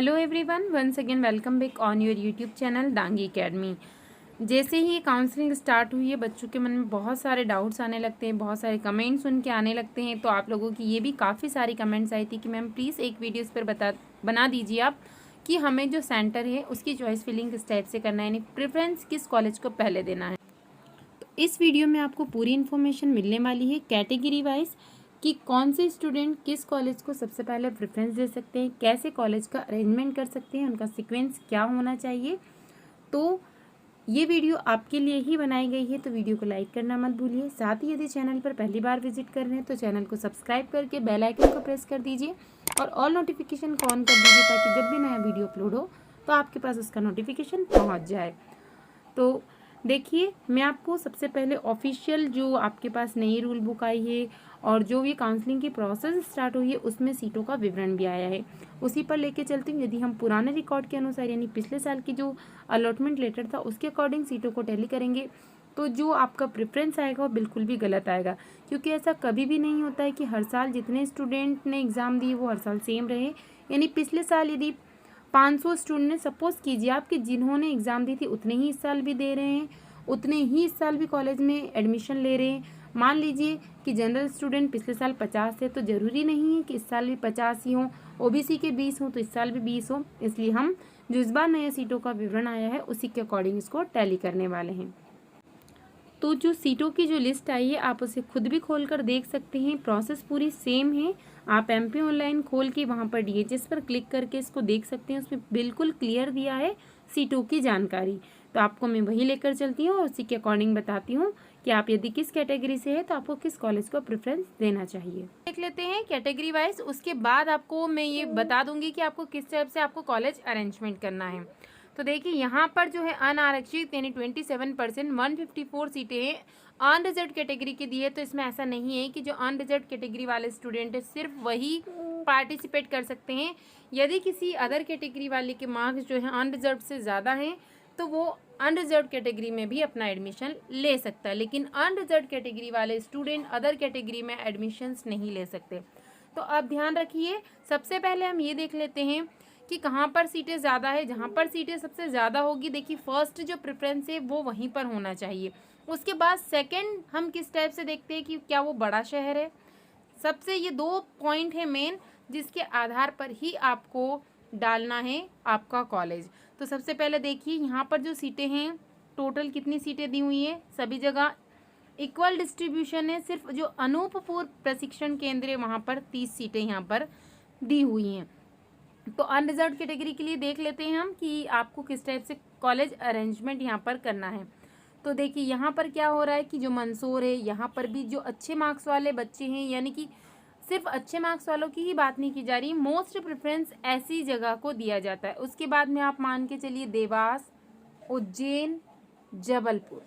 Hello everyone, once again welcome back on your YouTube channel Dangi Academy. जैसे ही counselling start हुई है, बच्चों के मन में बहुत सारे डाउट्स आने लगते हैं, बहुत सारे कमेंट्स उनके आने लगते हैं। तो आप लोगों की ये भी काफ़ी सारी कमेंट्स आई थी कि मैम प्लीज़ एक वीडियो इस पर बना दीजिए आप कि हमें जो सेंटर है उसकी चॉइस फिलिंग किस टाइप से करना है, यानी प्रेफरेंस किस कॉलेज को पहले देना है। तो इस वीडियो में आपको पूरी इन्फॉर्मेशन मिलने वाली है कैटेगरी वाइज कि कौन से स्टूडेंट किस कॉलेज को सबसे पहले प्रेफरेंस दे सकते हैं, कैसे कॉलेज का अरेंजमेंट कर सकते हैं, उनका सीक्वेंस क्या होना चाहिए। तो ये वीडियो आपके लिए ही बनाई गई है, तो वीडियो को लाइक करना मत भूलिए। साथ ही यदि चैनल पर पहली बार विजिट कर रहे हैं तो चैनल को सब्सक्राइब करके बेल आइकन को प्रेस कर दीजिए और ऑल नोटिफिकेशन को ऑन कर दीजिए ताकि जब भी नया वीडियो अपलोड हो तो आपके पास उसका नोटिफिकेशन पहुँच जाए। तो देखिए, मैं आपको सबसे पहले ऑफिशियल जो आपके पास नई रूल बुक आई है और जो ये काउंसलिंग की प्रोसेस स्टार्ट हुई है उसमें सीटों का विवरण भी आया है, उसी पर लेके चलती हूँ। यदि हम पुराने रिकॉर्ड के अनुसार यानी पिछले साल की जो अलॉटमेंट लेटर था उसके अकॉर्डिंग सीटों को टैली करेंगे तो जो आपका प्रेफरेंस आएगा वो बिल्कुल भी गलत आएगा, क्योंकि ऐसा कभी भी नहीं होता है कि हर साल जितने स्टूडेंट ने एग्ज़ाम दिए वो हर साल सेम रहे। यानी पिछले साल यदि 500 स्टूडेंट ने, सपोज कीजिए आपके जिन्होंने एग्ज़ाम दी थी उतने ही इस साल भी दे रहे हैं, उतने ही इस साल भी कॉलेज में एडमिशन ले रहे हैं। मान लीजिए कि जनरल स्टूडेंट पिछले साल 50 थे, तो ज़रूरी नहीं है कि इस साल भी 50 ही हों, ओबीसी के 20 हों तो इस साल भी 20 हों। इसलिए हम जो इस बार नए सीटों का विवरण आया है उसी के अकॉर्डिंग इसको टैली करने वाले हैं। तो जो सीटों की जो लिस्ट आई है आप उसे खुद भी खोल कर देख सकते हैं, प्रोसेस पूरी सेम है। आप एमपी ऑनलाइन खोल के वहाँ पर डीएचएस पर क्लिक करके इसको देख सकते हैं, उसमें बिल्कुल क्लियर दिया है सीटों की जानकारी। तो आपको मैं वही लेकर चलती हूँ और उसी के अकॉर्डिंग बताती हूँ कि आप यदि किस कैटेगरी से है तो आपको किस कॉलेज को प्रेफरेंस देना चाहिए। देख लेते हैं कैटेगरी वाइज, उसके बाद आपको मैं ये बता दूंगी कि आपको किस टाइप से आपको कॉलेज अरेंजमेंट करना है। तो देखिए, यहाँ पर जो है अनारक्षित यानी 27% 154 सीटें हैं अनरिजर्व कैटेगरी की दी है। तो इसमें ऐसा नहीं है कि जो अनरिजर्व कैटेगरी वाले स्टूडेंट है सिर्फ वही पार्टिसिपेट कर सकते हैं। यदि किसी अदर कैटेगरी वाले के मार्क्स जो है अनरिजर्व से ज़्यादा हैं तो वो अनरिजर्व कैटेगरी में भी अपना एडमिशन ले सकता है, लेकिन अनरिजर्व कैटेगरी वाले स्टूडेंट अदर कैटेगरी में एडमिशन्स नहीं ले सकते। तो आप ध्यान रखिए, सबसे पहले हम ये देख लेते हैं कि कहाँ पर सीटें ज़्यादा है। जहाँ पर सीटें सबसे ज़्यादा होगी, देखिए फर्स्ट जो प्रेफरेंस है वो वहीं पर होना चाहिए। उसके बाद सेकंड हम किस टाइप से देखते हैं कि क्या वो बड़ा शहर है। सबसे ये दो पॉइंट है मेन जिसके आधार पर ही आपको डालना है आपका कॉलेज। तो सबसे पहले देखिए यहाँ पर जो सीटें हैं, टोटल कितनी सीटें दी हुई हैं, सभी जगह इक्वल डिस्ट्रीब्यूशन है। सिर्फ जो अनूपपुर प्रशिक्षण केंद्र है वहाँ पर 30 सीटें यहाँ पर दी हुई हैं। तो अनरिजर्व कैटेगरी के लिए देख लेते हैं हम कि आपको किस टाइप से कॉलेज अरेंजमेंट यहाँ पर करना है। तो देखिए यहाँ पर क्या हो रहा है कि जो मंदसौर है यहाँ पर भी जो अच्छे मार्क्स वाले बच्चे हैं, यानी कि सिर्फ अच्छे मार्क्स वालों की ही बात नहीं की जा रही, मोस्ट प्रेफरेंस ऐसी जगह को दिया जाता है। उसके बाद में आप मान के चलिए देवास, उज्जैन, जबलपुर,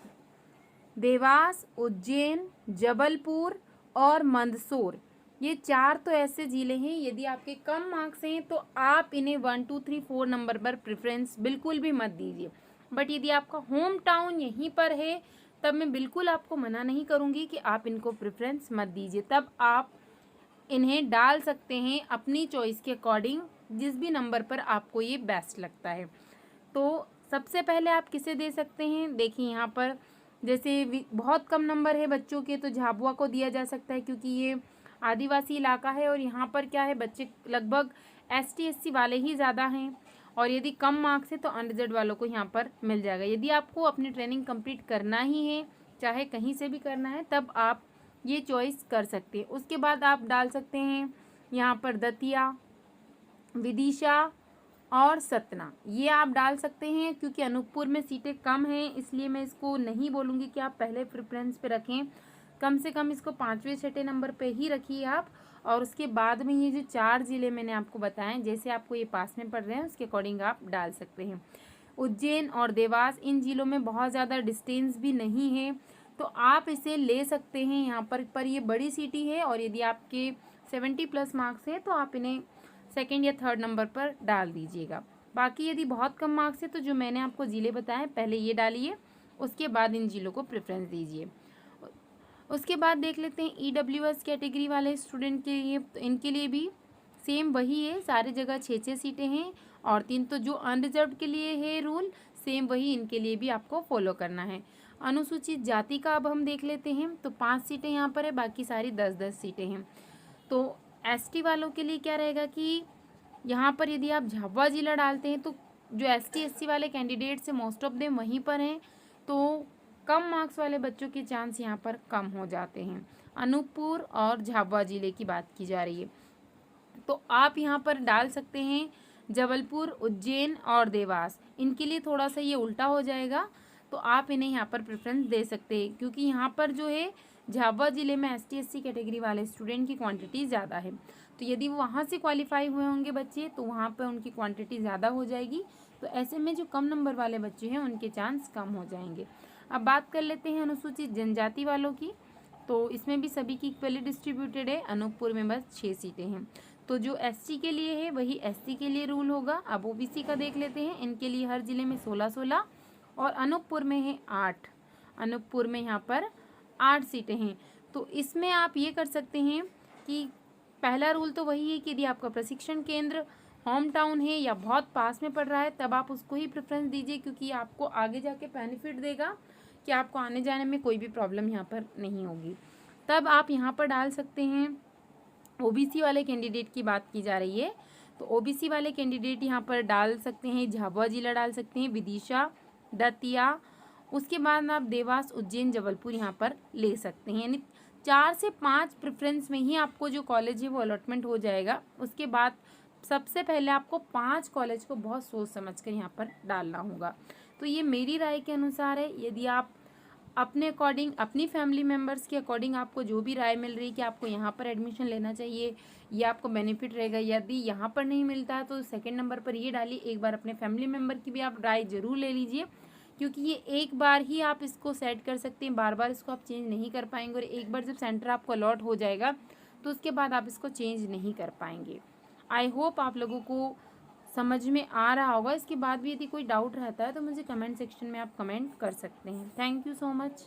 देवास, उज्जैन, जबलपुर और मंदसौर, ये 4 तो ऐसे ज़िले हैं यदि आपके कम मार्क्स हैं तो आप इन्हें 1 2 3 4 नंबर पर प्रेफरेंस बिल्कुल भी मत दीजिए। बट यदि आपका होम टाउन यहीं पर है तब मैं बिल्कुल आपको मना नहीं करूँगी कि आप इनको प्रेफरेंस मत दीजिए, तब आप इन्हें डाल सकते हैं अपनी चॉइस के अकॉर्डिंग जिस भी नंबर पर आपको ये बेस्ट लगता है। तो सबसे पहले आप किसे दे सकते हैं, देखिए यहाँ पर जैसे बहुत कम नंबर है बच्चों के तो झाबुआ को दिया जा सकता है, क्योंकि ये आदिवासी इलाका है और यहाँ पर क्या है बच्चे लगभग एसटी एससी वाले ही ज़्यादा हैं। और यदि कम मार्क्स है तो अनरिजर्व वालों को यहाँ पर मिल जाएगा। यदि आपको अपनी ट्रेनिंग कंप्लीट करना ही है, चाहे कहीं से भी करना है, तब आप ये चॉइस कर सकते हैं। उसके बाद आप डाल सकते हैं यहाँ पर दतिया, विदिशा और सतना, ये आप डाल सकते हैं। क्योंकि अनूपपुर में सीटें कम हैं इसलिए मैं इसको नहीं बोलूँगी कि आप पहले प्रेफरेंस पे रखें, कम से कम इसको 5वें 6ठे नंबर पे ही रखिए आप। और उसके बाद में ये जो 4 ज़िले मैंने आपको बताएं, जैसे आपको ये पास में पड़ रहे हैं उसके अकॉर्डिंग आप डाल सकते हैं। उज्जैन और देवास, इन ज़िलों में बहुत ज़्यादा डिस्टेंस भी नहीं है तो आप इसे ले सकते हैं यहाँ पर ये बड़ी सिटी है और यदि आपके 70+ मार्क्स हैं तो आप इन्हें सेकंड या थर्ड नंबर पर डाल दीजिएगा। बाकी यदि बहुत कम मार्क्स है तो जो मैंने आपको ज़िले बताएं पहले ये डालिए, उसके बाद इन ज़िलों को प्रेफरेंस दीजिए। उसके बाद देख लेते हैं ईडब्ल्यूएस कैटेगरी वाले स्टूडेंट के लिए, तो इनके लिए भी सेम वही है, सारी जगह 6 6 सीटें हैं और 3। तो जो अनरिजर्व्ड के लिए है रूल सेम वही इनके लिए भी आपको फॉलो करना है। अनुसूचित जाति का अब हम देख लेते हैं। तो 5 सीटें यहाँ पर है, बाकी सारी 10-10 सीटें हैं। तो एसटी वालों के लिए क्या रहेगा कि यहाँ पर यदि आप झाबुआ जिला डालते हैं तो जो एसटी एससी वाले कैंडिडेट्स हैं मोस्ट ऑफ देम वहीं पर हैं, तो कम मार्क्स वाले बच्चों के चांस यहाँ पर कम हो जाते हैं। अनूपपुर और झाबुआ जिले की बात की जा रही है, तो आप यहाँ पर डाल सकते हैं जबलपुर, उज्जैन और देवास। इनके लिए थोड़ा सा ये उल्टा हो जाएगा, तो आप इन्हें यहाँ पर प्रेफरेंस दे सकते हैं, क्योंकि यहाँ पर जो है झाबुआ ज़िले में एसटी एससी कैटेगरी वाले स्टूडेंट की क्वांटिटी ज़्यादा है। तो यदि वो वहाँ से क्वालिफाई हुए होंगे बच्चे तो वहाँ पर उनकी क्वांटिटी ज़्यादा हो जाएगी। तो ऐसे में जो कम नंबर वाले बच्चे हैं उनके चांस कम हो जाएंगे। अब बात कर लेते हैं अनुसूचित जनजाति वालों की। तो इसमें भी सभी की इक्वली डिस्ट्रीब्यूटेड है। अनूपपुर में बस 6 सीटें हैं। तो जो एसटी के लिए है वही एससी के लिए रूल होगा। अब ओबीसी का देख लेते हैं। इनके लिए हर जिले में 16-16 और अनूपपुर में है 8। अनूपपुर में यहाँ पर 8 सीटें हैं। तो इसमें आप ये कर सकते हैं कि पहला रूल तो वही है कि यदि आपका प्रशिक्षण केंद्र होम टाउन है या बहुत पास में पड़ रहा है तब आप उसको ही प्रेफरेंस दीजिए, क्योंकि आपको आगे जाके बेनिफिट देगा कि आपको आने जाने में कोई भी प्रॉब्लम यहाँ पर नहीं होगी। तब आप यहाँ पर डाल सकते हैं। ओबीसी वाले कैंडिडेट की बात की जा रही है, तो ओबीसी वाले कैंडिडेट यहाँ पर डाल सकते हैं झाबुआ जिला डाल सकते हैं, विदिशा, दतिया, उसके बाद आप देवास, उज्जैन, जबलपुर यहाँ पर ले सकते हैं। यानी 4 से 5 प्रेफरेंस में ही आपको जो कॉलेज है वो अलॉटमेंट हो जाएगा। उसके बाद सबसे पहले आपको 5 कॉलेज को बहुत सोच समझ कर यहाँ पर डालना होगा। तो ये मेरी राय के अनुसार है। यदि आप अपने अकॉर्डिंग, अपनी फैमिली मेम्बर्स के अकॉर्डिंग आपको जो भी राय मिल रही है कि आपको यहाँ पर एडमिशन लेना चाहिए, ये आपको बेनिफिट रहेगा, यदि यहाँ पर नहीं मिलता है तो सेकंड नंबर पर ये डालिए। एक बार अपने फैमिली मेम्बर की भी आप राय ज़रूर ले लीजिए, क्योंकि ये एक बार ही आप इसको सेट कर सकते हैं, बार बार इसको आप चेंज नहीं कर पाएंगे। और एक बार जब सेंटर आपको अलॉट हो जाएगा तो उसके बाद आप इसको चेंज नहीं कर पाएंगे। आई होप आप लोगों को समझ में आ रहा होगा। इसके बाद भी यदि कोई डाउट रहता है तो मुझे कमेंट सेक्शन में आप कमेंट कर सकते हैं। Thank you so much.